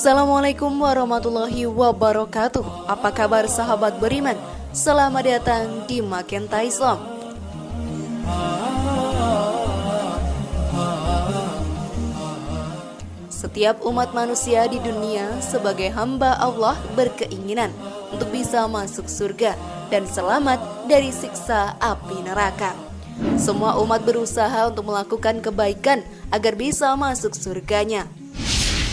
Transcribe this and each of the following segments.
Assalamualaikum warahmatullahi wabarakatuh. Apa kabar sahabat beriman? Selamat datang di Magenta Islam. Setiap umat manusia di dunia sebagai hamba Allah berkeinginan untuk bisa masuk surga dan selamat dari siksa api neraka. Semua umat berusaha untuk melakukan kebaikan agar bisa masuk surganya.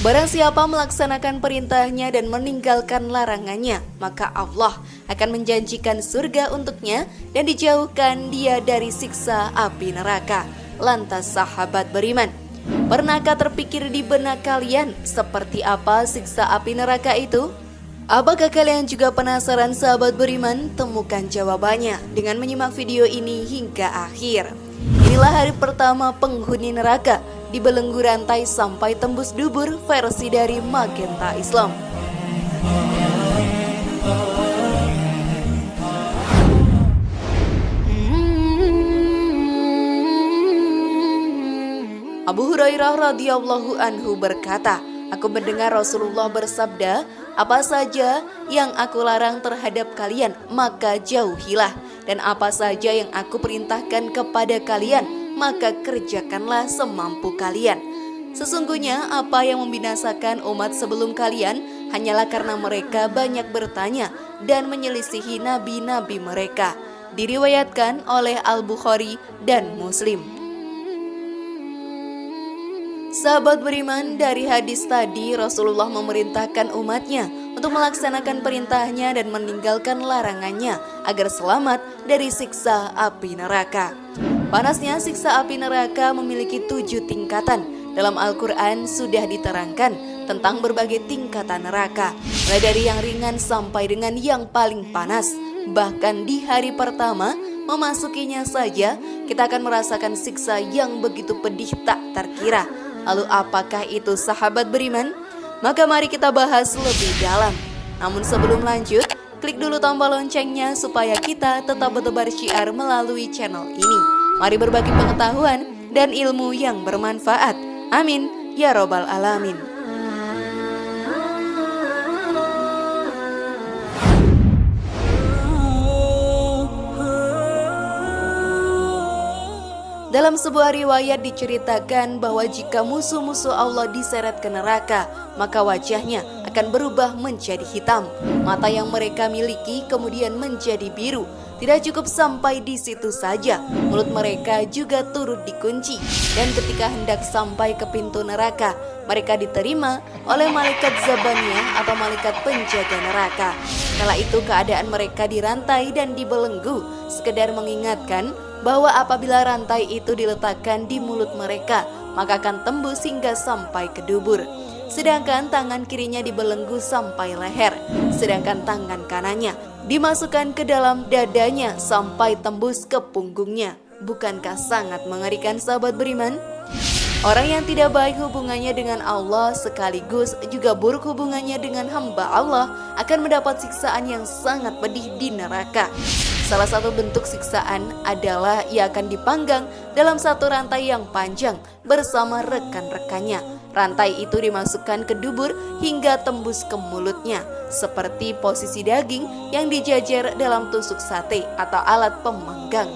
Barang siapa melaksanakan perintahnya dan meninggalkan larangannya, maka Allah akan menjanjikan surga untuknya dan dijauhkan dia dari siksa api neraka. Lantas sahabat beriman, pernahkah terpikir di benak kalian seperti apa siksa api neraka itu? Apakah kalian juga penasaran sahabat beriman? Temukan jawabannya dengan menyimak video ini hingga akhir. Inilah hari pertama penghuni neraka dibelenggu rantai sampai tembus dubur versi dari Magenta Islam. Abu Hurairah radhiyallahu anhu berkata, aku mendengar Rasulullah bersabda, apa saja yang aku larang terhadap kalian, maka jauhilah. Dan apa saja yang aku perintahkan kepada kalian, maka kerjakanlah semampu kalian. Sesungguhnya apa yang membinasakan umat sebelum kalian hanyalah karena mereka banyak bertanya dan menyelisihi nabi-nabi mereka. Diriwayatkan oleh Al-Bukhari dan Muslim. Sahabat beriman, dari hadis tadi Rasulullah memerintahkan umatnya untuk melaksanakan perintahnya dan meninggalkan larangannya agar selamat dari siksa api neraka. Panasnya siksa api neraka memiliki 7 tingkatan. Dalam Al-Quran sudah diterangkan tentang berbagai tingkatan neraka, mulai dari yang ringan sampai dengan yang paling panas. Bahkan di hari pertama memasukinya saja kita akan merasakan siksa yang begitu pedih tak terkira. Lalu apakah itu sahabat beriman? Maka mari kita bahas lebih dalam. Namun sebelum lanjut, klik dulu tombol loncengnya supaya kita tetap bertebar syiar melalui channel ini. Mari berbagi pengetahuan dan ilmu yang bermanfaat. Amin ya robbal alamin. Dalam sebuah riwayat diceritakan bahwa jika musuh-musuh Allah diseret ke neraka, maka wajahnya akan berubah menjadi hitam. Mata yang mereka miliki kemudian menjadi biru. Tidak cukup sampai di situ saja, mulut mereka juga turut dikunci. Dan ketika hendak sampai ke pintu neraka, mereka diterima oleh malaikat Zabaniyah atau malaikat penjaga neraka. Kala itu keadaan mereka dirantai dan dibelenggu, sekedar mengingatkan bahwa apabila rantai itu diletakkan di mulut mereka, maka akan tembus hingga sampai ke dubur. Sedangkan tangan kirinya dibelenggu sampai leher, sedangkan tangan kanannya dimasukkan ke dalam dadanya sampai tembus ke punggungnya. Bukankah sangat mengerikan sahabat beriman? Orang yang tidak baik hubungannya dengan Allah sekaligus juga buruk hubungannya dengan hamba Allah akan mendapat siksaan yang sangat pedih di neraka. Salah satu bentuk siksaan adalah ia akan dipanggang dalam satu rantai yang panjang bersama rekan-rekannya. Rantai itu dimasukkan ke dubur hingga tembus ke mulutnya, seperti posisi daging yang dijajar dalam tusuk sate atau alat pemanggang.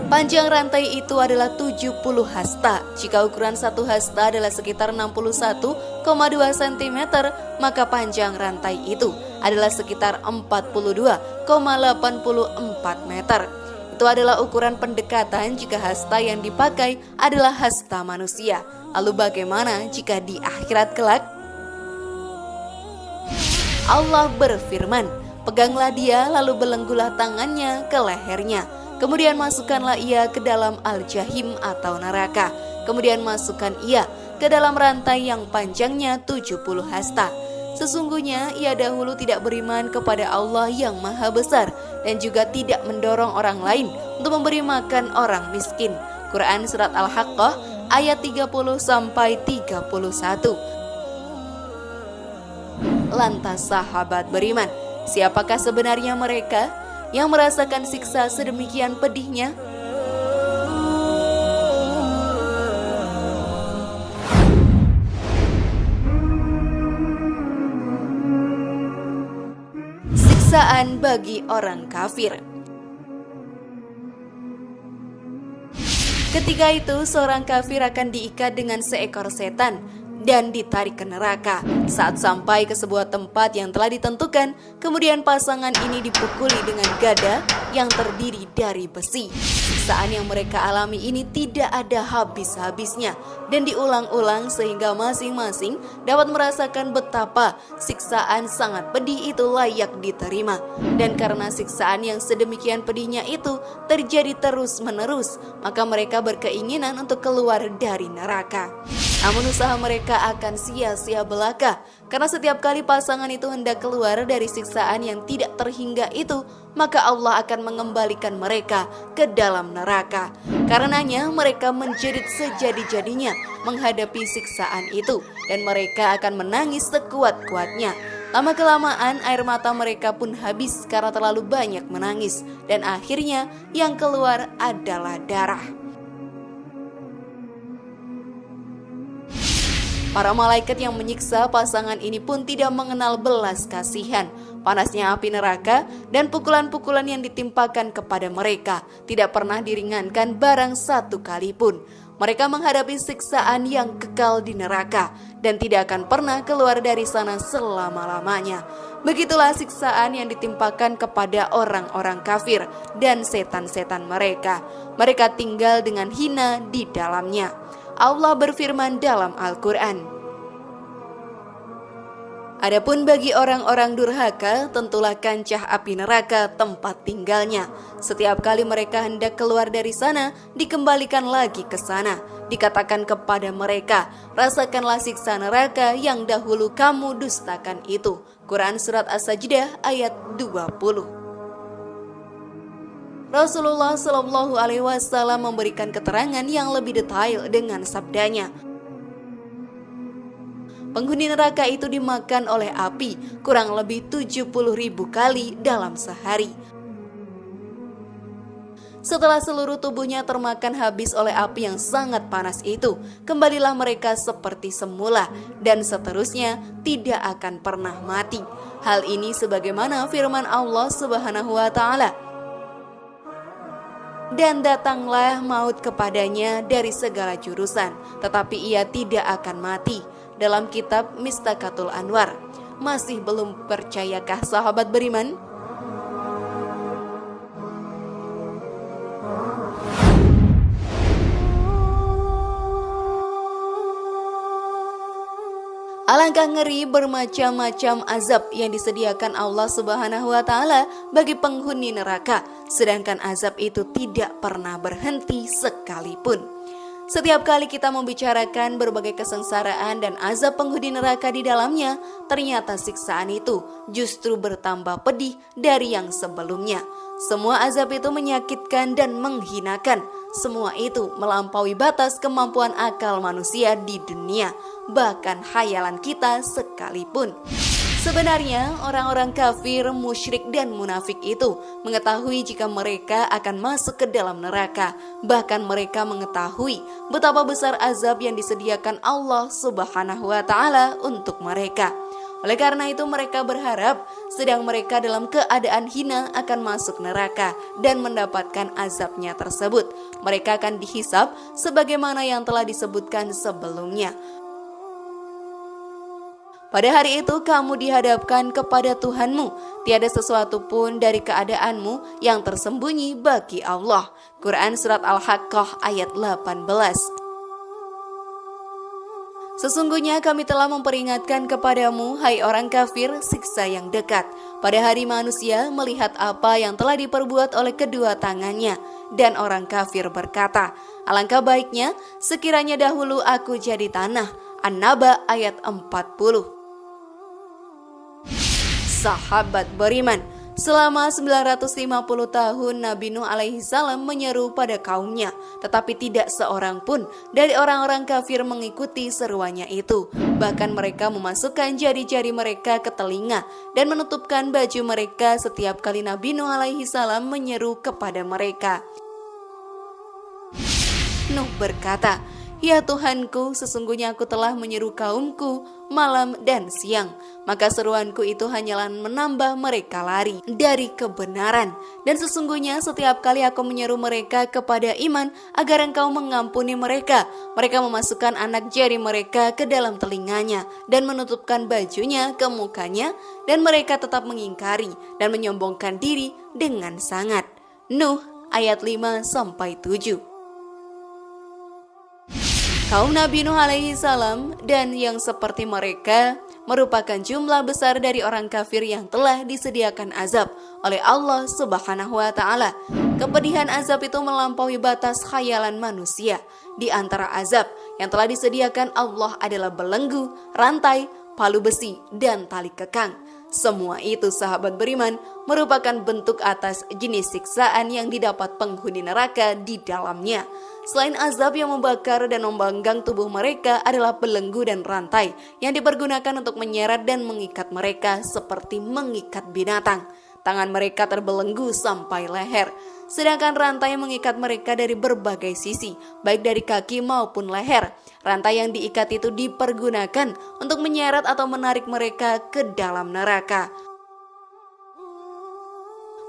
Panjang rantai itu adalah 70 hasta. Jika ukuran satu hasta adalah sekitar 61,2 cm, maka panjang rantai itu adalah sekitar 42,84 meter. Itu adalah ukuran pendekatan jika hasta yang dipakai adalah hasta manusia. Lalu bagaimana jika di akhirat kelak? Allah berfirman, peganglah dia lalu belenggulah tangannya ke lehernya. Kemudian masukkanlah ia ke dalam al-jahim atau neraka. Kemudian masukkan ia ke dalam rantai yang panjangnya 70 hasta. Sesungguhnya ia dahulu tidak beriman kepada Allah yang maha besar dan juga tidak mendorong orang lain untuk memberi makan orang miskin. Quran Surat Al-Haqqah ayat 30-31. Lantas sahabat beriman, siapakah sebenarnya mereka yang merasakan siksa sedemikian pedihnya? siksaan bagi orang kafir. Ketika itu seorang kafir akan diikat dengan seekor setan dan ditarik ke neraka. Saat sampai ke sebuah tempat yang telah ditentukan, kemudian pasangan ini dipukuli dengan gada yang terdiri dari besi. Siksaan yang mereka alami ini tidak ada habis-habisnya dan diulang-ulang sehingga masing-masing dapat merasakan betapa siksaan sangat pedih itu layak diterima. Dan karena siksaan yang sedemikian pedihnya itu terjadi terus-menerus, maka mereka berkeinginan untuk keluar dari neraka. Namun usaha mereka akan sia-sia belaka, karena setiap kali pasangan itu hendak keluar dari siksaan yang tidak terhingga itu, maka Allah akan mengembalikan mereka ke dalam neraka. Karenanya mereka menjerit sejadi-jadinya menghadapi siksaan itu, dan mereka akan menangis sekuat-kuatnya. Lama-kelamaan air mata mereka pun habis karena terlalu banyak menangis, dan akhirnya yang keluar adalah darah. Para malaikat yang menyiksa pasangan ini pun tidak mengenal belas kasihan. Panasnya api neraka dan pukulan-pukulan yang ditimpakan kepada mereka tidak pernah diringankan barang satu kali pun. Mereka menghadapi siksaan yang kekal di neraka dan tidak akan pernah keluar dari sana selama-lamanya. Begitulah siksaan yang ditimpakan kepada orang-orang kafir dan setan-setan mereka. Mereka tinggal dengan hina di dalamnya. Allah berfirman dalam Al-Quran, "Adapun bagi orang-orang durhaka, tentulah kancah api neraka tempat tinggalnya. Setiap kali mereka hendak keluar dari sana, dikembalikan lagi ke sana. Dikatakan kepada mereka, rasakanlah siksa neraka yang dahulu kamu dustakan itu." Quran Surat As-Sajdah ayat 20. Rasulullah Shallallahu Alaihi Wasallam memberikan keterangan yang lebih detail dengan sabdanya, penghuni neraka itu dimakan oleh api kurang lebih 70.000 kali dalam sehari. Setelah seluruh tubuhnya termakan habis oleh api yang sangat panas itu, kembalilah mereka seperti semula dan seterusnya tidak akan pernah mati. Hal ini sebagaimana firman Allah Subhanahu wa Ta'ala, "Dan datanglah maut kepadanya dari segala jurusan, tetapi ia tidak akan mati." Dalam kitab Mistakatul Anwar. Masih belum percayakah sahabat beriman? Alangkah ngeri bermacam-macam azab yang disediakan Allah Subhanahu wa Ta'ala bagi penghuni neraka, sedangkan azab itu tidak pernah berhenti sekalipun. Setiap kali kita membicarakan berbagai kesengsaraan dan azab penghuni neraka di dalamnya, ternyata siksaan itu justru bertambah pedih dari yang sebelumnya. Semua azab itu menyakitkan dan menghinakan. Semua itu melampaui batas kemampuan akal manusia di dunia, bahkan khayalan kita sekalipun. Sebenarnya orang-orang kafir, musyrik dan munafik itu mengetahui jika mereka akan masuk ke dalam neraka. Bahkan mereka mengetahui betapa besar azab yang disediakan Allah Subhanahu wa Ta'ala untuk mereka. Oleh karena itu mereka berharap sedang mereka dalam keadaan hina akan masuk neraka dan mendapatkan azabnya tersebut. Mereka akan dihisab sebagaimana yang telah disebutkan sebelumnya. Pada hari itu kamu dihadapkan kepada Tuhanmu, tiada sesuatu pun dari keadaanmu yang tersembunyi bagi Allah. Quran Surat Al-Haqqah ayat 18. Sesungguhnya kami telah memperingatkan kepadamu, hai orang kafir, siksa yang dekat. Pada hari manusia melihat apa yang telah diperbuat oleh kedua tangannya. Dan orang kafir berkata, alangkah baiknya sekiranya dahulu aku jadi tanah. An-Naba ayat 40. Sahabat beriman, selama 950 tahun Nabi Nuh alaihi salam menyeru pada kaumnya, tetapi tidak seorang pun dari orang-orang kafir mengikuti seruannya itu. Bahkan mereka memasukkan jari-jari mereka ke telinga dan menutupkan baju mereka setiap kali Nabi Nuh alaihi salam menyeru kepada mereka. Nuh berkata, "Ya Tuhanku, sesungguhnya aku telah menyeru kaumku malam dan siang, maka seruanku itu hanyalah menambah mereka lari dari kebenaran. Dan sesungguhnya setiap kali aku menyeru mereka kepada iman agar engkau mengampuni mereka, mereka memasukkan anak jari mereka ke dalam telinganya dan menutupkan bajunya ke mukanya, dan mereka tetap mengingkari dan menyombongkan diri dengan sangat." Nuh ayat 5-7. Kaum Nabi Nuh alaihi salam dan yang seperti mereka merupakan jumlah besar dari orang kafir yang telah disediakan azab oleh Allah Subhanahu wa taala. Kepedihan azab itu melampaui batas khayalan manusia. Di antara azab yang telah disediakan Allah adalah belenggu, rantai, palu besi, dan tali kekang. Semua itu, sahabat beriman, merupakan bentuk atas jenis siksaan yang didapat penghuni neraka di dalamnya. Selain azab yang membakar dan membanggang tubuh mereka adalah belenggu dan rantai yang dipergunakan untuk menyeret dan mengikat mereka seperti mengikat binatang. Tangan mereka terbelenggu sampai leher, sedangkan rantai mengikat mereka dari berbagai sisi, baik dari kaki maupun leher. Rantai yang diikat itu dipergunakan untuk menyeret atau menarik mereka ke dalam neraka.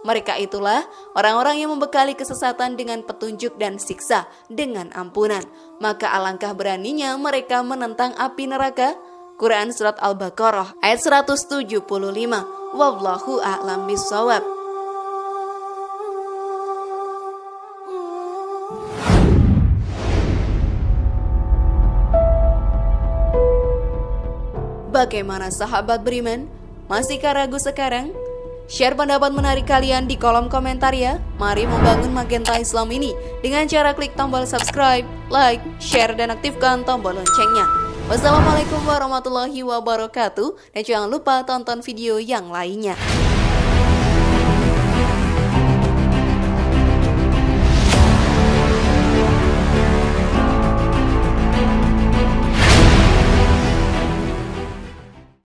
Mereka itulah orang-orang yang membekali kesesatan dengan petunjuk dan siksa dengan ampunan. Maka alangkah beraninya mereka menentang api neraka. Quran Surat Al-Baqarah ayat 175. Wallahu a'lam bishawab. Bagaimana sahabat beriman? Masihkah ragu sekarang? Share pendapat menarik kalian di kolom komentar ya. Mari membangun Magenta Islam ini dengan cara klik tombol subscribe, like, share, dan aktifkan tombol loncengnya. Wassalamualaikum warahmatullahi wabarakatuh. Dan jangan lupa tonton video yang lainnya.